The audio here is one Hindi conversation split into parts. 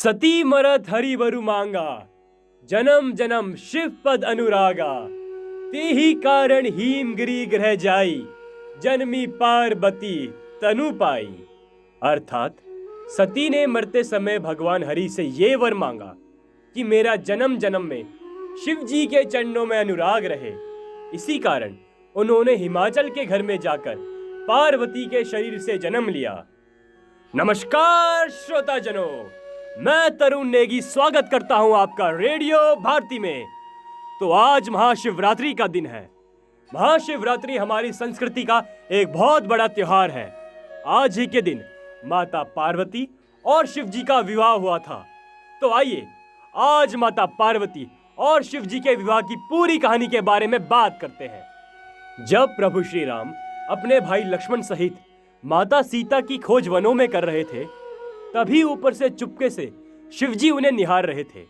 सती मरत हरिवरु मांगा, जन्म जन्म शिव पद अनुरागा। तेहि कारण हिमगिरि ग्रह जाई, जन्मी पार्वती तनु पाई। अर्थात सती ने मरते समय भगवान हरि से ये वर मांगा कि मेरा जन्म जन्म में शिव जी के चरणों में अनुराग रहे। इसी कारण उन्होंने हिमाचल के घर में जाकर पार्वती के शरीर से जन्म लिया। नमस्कार श्रोताजनों, मैं तरुण नेगी स्वागत करता हूं आपका रेडियो भारती में। तो आज महाशिवरात्रि का दिन है। महाशिवरात्रि हमारी संस्कृति का एक बहुत बड़ा त्योहार है। आज ही के दिन माता पार्वती और शिव जी का विवाह हुआ था। तो आइए आज माता पार्वती और शिव जी के विवाह की पूरी कहानी के बारे में बात करते हैं। जब प्रभु श्री राम अपने भाई लक्ष्मण सहित माता सीता की खोज वनों में कर रहे थे, तभी ऊपर से चुपके से शिव जी उन्हें निहार रहे थे।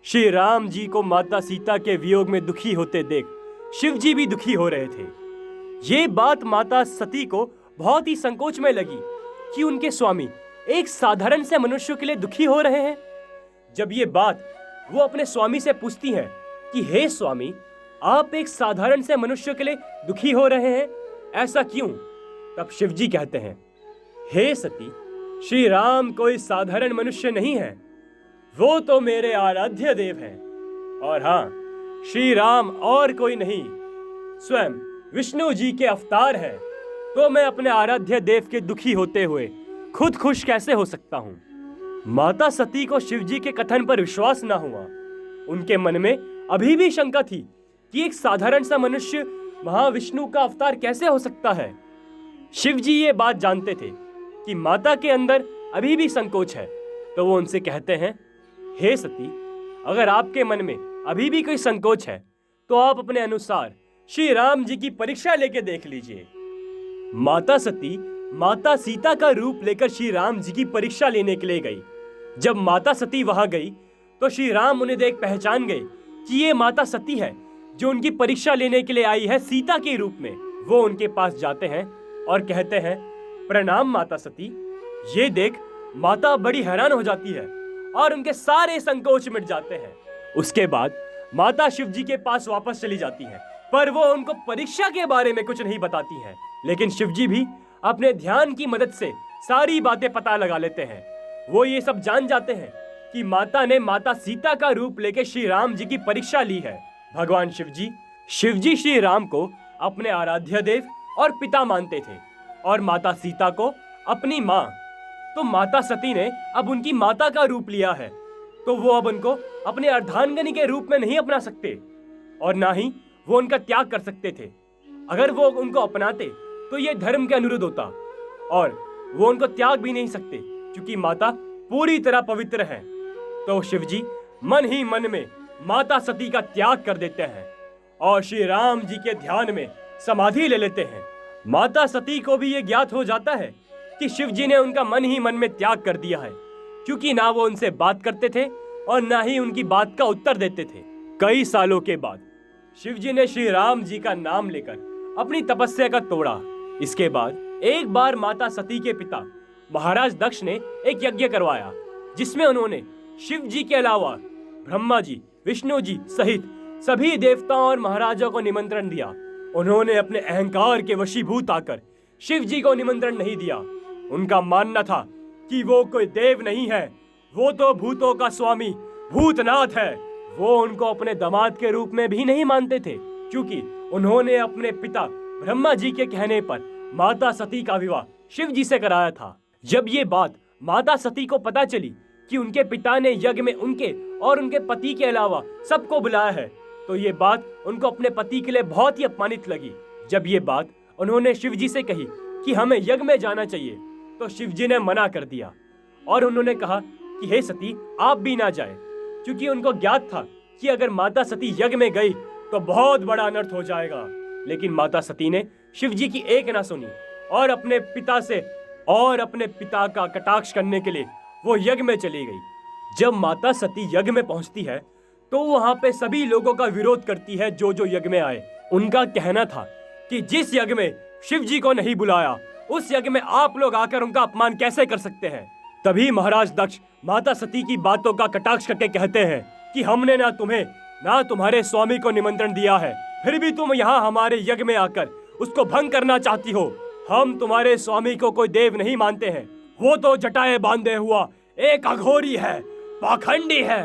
श्री राम जी को माता सीता के वियोग में दुखी होते देख शिव जी भी दुखी हो रहे थे। ये बात माता सती को बहुत ही संकोच में लगी कि उनके स्वामी एक साधारण से मनुष्य के लिए दुखी हो रहे हैं। जब ये बात वो अपने स्वामी से पूछती हैं कि हे स्वामी, आप एक साधारण से मनुष्य के लिए दुखी हो रहे हैं, ऐसा क्यों? तब शिव जी कहते हैं, हे सती, श्री राम कोई साधारण मनुष्य नहीं है, वो तो मेरे आराध्य देव हैं। और हाँ, श्री राम और कोई नहीं, स्वयं विष्णु जी के अवतार हैं। तो मैं अपने आराध्य देव के दुखी होते हुए खुद खुश कैसे हो सकता हूँ? माता सती को शिव जी के कथन पर विश्वास ना हुआ। उनके मन में अभी भी शंका थी कि एक साधारण सा मनुष्य महाविष्णु का अवतार कैसे हो सकता है। शिव जी ये बात जानते थे कि माता के अंदर अभी भी संकोच है, तो वो उनसे कहते हैं, हे सती, अगर आपके मन में अभी भी कोई संकोच है तो आप अपने अनुसार श्री राम जी की परीक्षा लेके देख लीजिए। माता सती माता सीता का रूप लेकर श्री राम जी की परीक्षा लेने के लिए गई। जब माता सती वहां गई तो श्री राम उन्हें देख पहचान गए कि ये माता सती है जो उनकी परीक्षा लेने के लिए आई है सीता के रूप में। वो उनके पास जाते हैं और कहते हैं, प्रणाम माता सती। ये देख माता बड़ी हैरान हो जाती है और उनके सारे संकोच मिट जाते हैं। उसके बाद माता शिव जी के पास वापस चली जाती हैं, पर वो उनको परीक्षा के बारे में कुछ नहीं बताती हैं। लेकिन शिव जी भी अपने ध्यान की मदद से सारी बातें पता लगा लेते हैं। वो ये सब जान जाते हैं कि माता ने माता सीता का रूप लेकर श्री राम जी की परीक्षा ली है। भगवान शिव जी श्री राम को अपने आराध्य देव और पिता मानते थे और माता सीता को अपनी माँ। तो माता सती ने अब उनकी माता का रूप लिया है, तो वो अब उनको अपने अर्धांगिनी के रूप में नहीं अपना सकते और ना ही वो उनका त्याग कर सकते थे। अगर वो उनको अपनाते तो ये धर्म के अनुरुद्ध होता और वो उनको त्याग भी नहीं सकते, क्योंकि माता पूरी तरह पवित्र है। तो शिव जी मन ही मन में माता सती का त्याग कर देते हैं और श्री राम जी के ध्यान में समाधि ले लेते हैं। माता सती को भी ये ज्ञात हो जाता है कि शिव जी ने उनका मन ही मन में त्याग कर दिया है, क्योंकि ना वो उनसे बात करते थे और ना ही उनकी बात का उत्तर देते थे। कई सालों के बाद शिव जी ने श्री राम जी का नाम लेकर अपनी तपस्या का तोड़ा। इसके बाद एक बार माता सती के पिता महाराज दक्ष ने एक यज्ञ करवाया, जिसमें उन्होंने शिव जी के अलावा ब्रह्मा जी, विष्णु जी सहित सभी देवताओं और महाराजों को निमंत्रण दिया। उन्होंने अपने अहंकार के वशीभूत आकर शिव जी को निमंत्रण नहीं दिया। उनका मानना था कि वो कोई देव नहीं है, वो तो भूतों का स्वामी भूतनाथ है। वो उनको अपने दामाद के रूप में भी नहीं मानते थे, क्योंकि उन्होंने अपने पिता ब्रह्मा जी के कहने पर माता सती का विवाह शिव जी से कराया था। जब ये बात माता सती को पता चली कि उनके पिता ने यज्ञ में उनके और उनके पति के अलावा सबको बुलाया है, तो ये बात उनको अपने पति के लिए बहुत ही अपमानित लगी। जब ये बात उन्होंने शिव जी से कही कि हमें यज्ञ में जाना चाहिए, तो शिव जी ने मना कर दिया और उन्होंने कहा कि हे सती, आप भी ना जाए, क्योंकि उनको ज्ञात था कि अगर माता सती यज्ञ में गई तो बहुत बड़ा अनर्थ हो जाएगा। लेकिन माता सती ने शिव जी की एक ना सुनी और अपने पिता का कटाक्ष करने के लिए वो यज्ञ में चली गई। जब माता सती यज्ञ में पहुंचती है तो वहां पे सभी लोगों का विरोध करती है जो यज्ञ में आए। उनका कहना था कि जिस यज्ञ में शिव जी को नहीं बुलाया, उस यज्ञ में आप लोग आकर उनका अपमान कैसे कर सकते हैं। तभी महाराज दक्ष माता सती की बातों का कटाक्ष करके कहते हैं कि हमने ना तुम्हें ना तुम्हारे स्वामी को निमंत्रण दिया है, फिर भी तुम यहाँ हमारे यज्ञ में आकर उसको भंग करना चाहती हो। हम तुम्हारे स्वामी को कोई देव नहीं मानते हैं, वो तो जटाएं बांधे हुआ एक अघोरी है, पाखंडी है,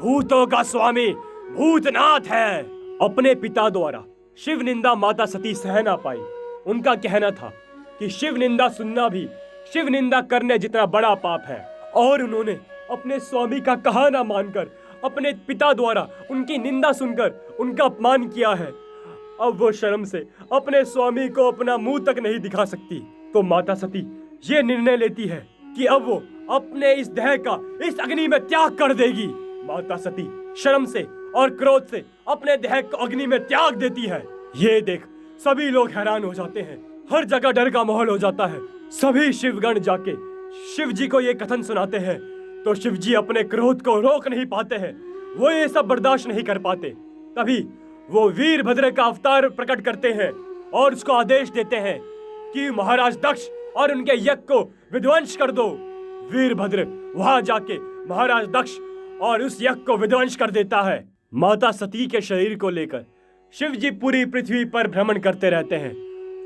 भूतों का स्वामी भूतनाथ है। अपने पिता द्वारा शिव निंदा माता सती सह ना पाई। उनका कहना था कि शिव निंदा सुनना भी शिव निंदा करने जितना बड़ा पाप है, और उन्होंने अपने स्वामी का कहा ना मानकर अपने पिता द्वारा उनकी निंदा सुनकर उनका अपमान किया है। अब वो शर्म से अपने स्वामी को अपना मुंह तक नहीं दिखा सकती। तो माता सती ये निर्णय लेती है कि अब वो अपने इस देह का इस अग्नि में त्याग कर देगी। माता सती शर्म से और क्रोध से अपने देह को अग्नि में त्याग देती है। ये देख सभी लोग हैरान हो जाते हैं, हर जगह डर का माहौल हो जाता है। सभी शिवगण जाके शिव जी को ये कथन सुनाते हैं तो शिव जी अपने क्रोध को रोक नहीं पाते हैं, वो ये सब बर्दाश्त नहीं कर पाते। तभी वो वीरभद्र का अवतार प्रकट करते हैं और उसको आदेश देते हैं कि महाराज दक्ष और उनके यज्ञ को विध्वंस कर दो। वीरभद्र वहां जाके महाराज दक्ष और उस यज्ञ को विध्वंस कर देता है। माता सती के शरीर को लेकर शिव जी पूरी पृथ्वी पर भ्रमण करते रहते हैं।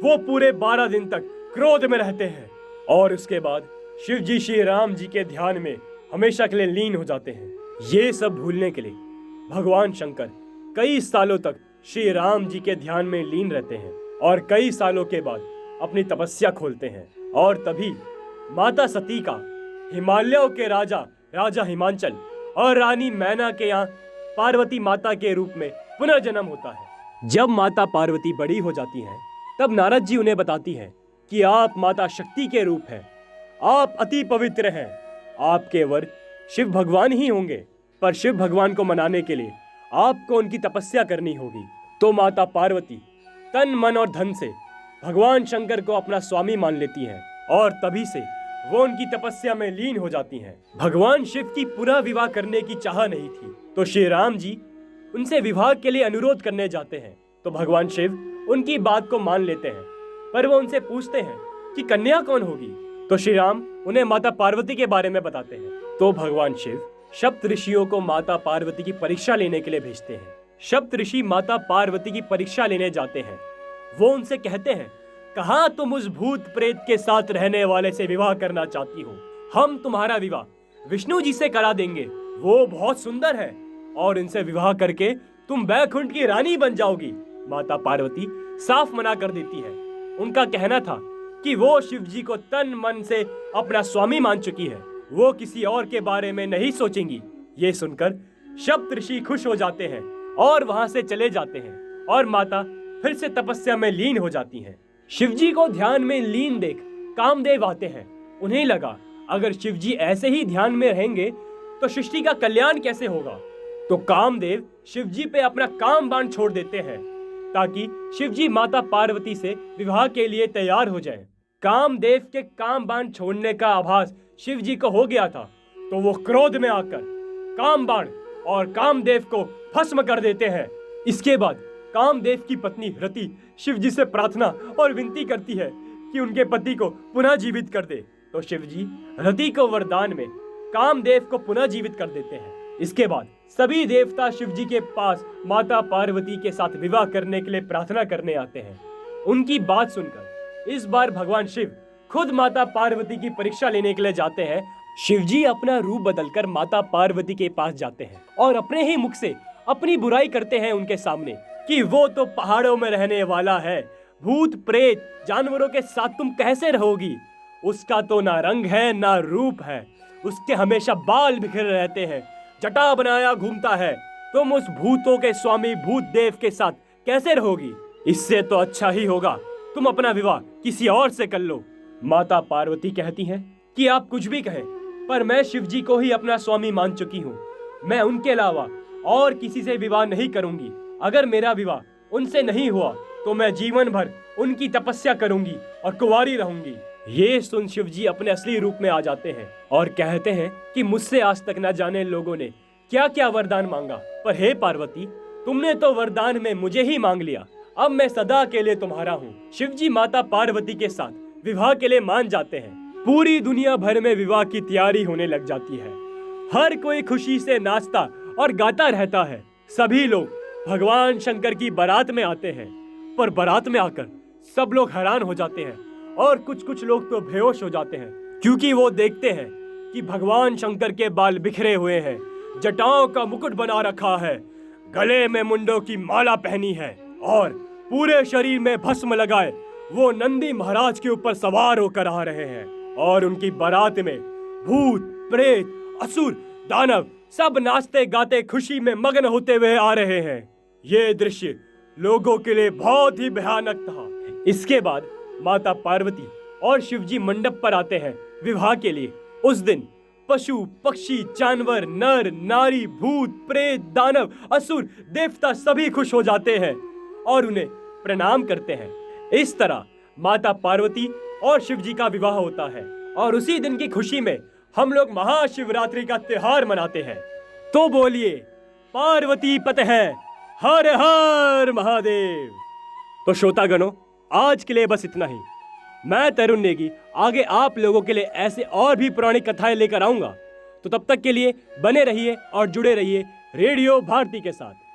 वो पूरे 12 दिन तक क्रोध में रहते हैं और उसके बाद शिव जी श्री राम जी के ध्यान में हमेशा के लिए लीन हो जाते हैं। ये सब भूलने के लिए भगवान शंकर कई सालों तक श्री राम जी के ध्यान में लीन रहते हैं और कई सालों के बाद अपनी तपस्या खोलते हैं। और तभी माता सती का हिमालयों के राजा हिमांचल और रानी मैना के यहाँ पार्वती माता के रूप में पुनर्जन्म होता है। जब माता पार्वती बड़ी हो जाती हैं, तब नारद जी उन्हें बताती हैं कि आप माता शक्ति के रूप हैं, आप अति पवित्र हैं, आपके वर शिव भगवान ही होंगे, पर शिव भगवान को मनाने के लिए आपको उनकी तपस्या करनी होगी। तो माता पार्वती तन मन और धन से भगवान शंकर को अपना स्वामी मान लेती हैं और तभी से वो उनकी तपस्या में लीन हो जाती हैं। भगवान शिव की पुनः विवाह करने की चाह नहीं थी, तो श्री राम जी उनसे विवाह के लिए अनुरोध करने जाते हैं। तो भगवान शिव उनकी बात को मान लेते हैं, पर वो उनसे पूछते हैं कि कन्या कौन होगी। तो श्री राम उन्हें माता पार्वती के बारे में बताते हैं। तो भगवान शिव सप्त ऋषियों को माता पार्वती की परीक्षा लेने के लिए भेजते हैं। सप्त ऋषि माता पार्वती की परीक्षा लेने जाते हैं। वो उनसे कहते हैं, कहाँ तुम उस भूत प्रेत के साथ रहने वाले से विवाह करना चाहती हो? हम तुम्हारा विवाह विष्णु जी से करा देंगे, वो बहुत सुंदर है और इनसे विवाह करके तुम बैकुंठ की रानी बन जाओगी। माता पार्वती साफ मना कर देती है। उनका कहना था कि वो शिव जी को तन मन से अपना स्वामी मान चुकी है, वो किसी और के बारे में नहीं सोचेंगी। ये सुनकर सप्त ऋषि खुश हो जाते हैं और वहां से चले जाते हैं और माता फिर से तपस्या में लीन हो जाती हैं। शिव जी को ध्यान में लीन देख कामदेव आते हैं। उन्हें लगा अगर शिव जी ऐसे ही ध्यान में रहेंगे तो सृष्टि का कल्याण कैसे होगा। तो कामदेव शिव जी पे अपना काम बाण छोड़ देते हैं ताकि शिव जी माता पार्वती से विवाह के लिए तैयार हो जाएं। कामदेव के काम बाण छोड़ने का आभास शिव जी को हो गया था, तो वो क्रोध में आकर काम बाण और कामदेव को भस्म कर देते हैं। इसके बाद कामदेव की पत्नी रति शिव जी से प्रार्थना और विनती करती है कि उनके पति को पुनः जीवित कर दे। तो शिव जी रति को वरदान में कामदेव को पुनः जीवित कर देते हैं। इसके बाद सभी देवता शिव जी के पास माता पार्वती के साथ विवाह करने के लिए प्रार्थना करने आते हैं। उनकी बात सुनकर इस बार भगवान शिव खुद माता पार्वती की परीक्षा लेने के लिए जाते हैं। शिव जी अपना रूप बदलकर माता पार्वती के पास जाते हैं और अपने ही मुख से अपनी बुराई करते हैं उनके सामने कि वो तो पहाड़ों में रहने वाला है, भूत प्रेत जानवरों के साथ तुम कैसे रहोगी? उसका तो ना रंग है ना रूप है, उसके हमेशा बाल बिखरे रहते हैं, जटा बनाया घूमता है। तुम उस भूतों के स्वामी भूत देव के साथ कैसे रहोगी? इससे तो अच्छा ही होगा तुम अपना विवाह किसी और से कर लो। माता पार्वती कहती हैं कि आप कुछ भी कहें, पर मैं शिव जी को ही अपना स्वामी मान चुकी हूँ। मैं उनके अलावा और किसी से विवाह नहीं करूंगी। अगर मेरा विवाह उनसे नहीं हुआ तो मैं जीवन भर उनकी तपस्या करूंगी और कुंवारी रहूंगी। ये सुन शिव जी अपने असली रूप में आ जाते हैं और कहते हैं कि मुझसे आज तक न जाने लोगों ने क्या क्या वरदान मांगा, पर हे पार्वती तुमने तो वरदान में मुझे ही मांग लिया। अब मैं सदा के लिए तुम्हारा हूँ। शिव जी माता पार्वती के साथ विवाह के लिए मान जाते हैं। पूरी दुनिया भर में विवाह की तैयारी होने लग जाती है। हर कोई खुशी से नाचता और गाता रहता है। सभी लोग भगवान शंकर की बारात में आते हैं, पर बारात में आकर सब लोग हैरान हो जाते हैं और कुछ कुछ लोग तो बेहोश हो जाते हैं, क्योंकि वो देखते हैं कि भगवान शंकर के बाल बिखरे हुए हैं, जटाओं का मुकुट बना रखा है, गले में मुंडों की माला पहनी है और पूरे शरीर में भस्म लगाए वो नंदी महाराज के ऊपर सवार होकर आ रहे हैं। और उनकी बारात में भूत, प्रेत, असुर, दानव सब नाचते गाते खुशी में मग्न होते हुए आ रहे हैं। ये दृश्य लोगों के लिए बहुत ही भयानक था। इसके बाद माता पार्वती और शिवजी मंडप पर आते हैं विवाह के लिए। उस दिन पशु, पक्षी, जानवर, नर, नारी, भूत, प्रेत, दानव, असुर, देवता सभी खुश हो जाते हैं और उन्हें प्रणाम करते हैं। इस तरह माता पार्वती और शिवजी का विवाह होता है और उसी दिन की खुशी में हम लोग महाशिवरात्रि का त्योहार मनाते हैं। तो बोलिए पार्वती पते है, हर हर महादेव। तो श्रोतागणों, आज के लिए बस इतना ही। मैं तरुण नेगी आगे आप लोगों के लिए ऐसे और भी पौराणिक कथाएं लेकर आऊंगा। तो तब तक के लिए बने रहिए और जुड़े रहिए रेडियो भारती के साथ।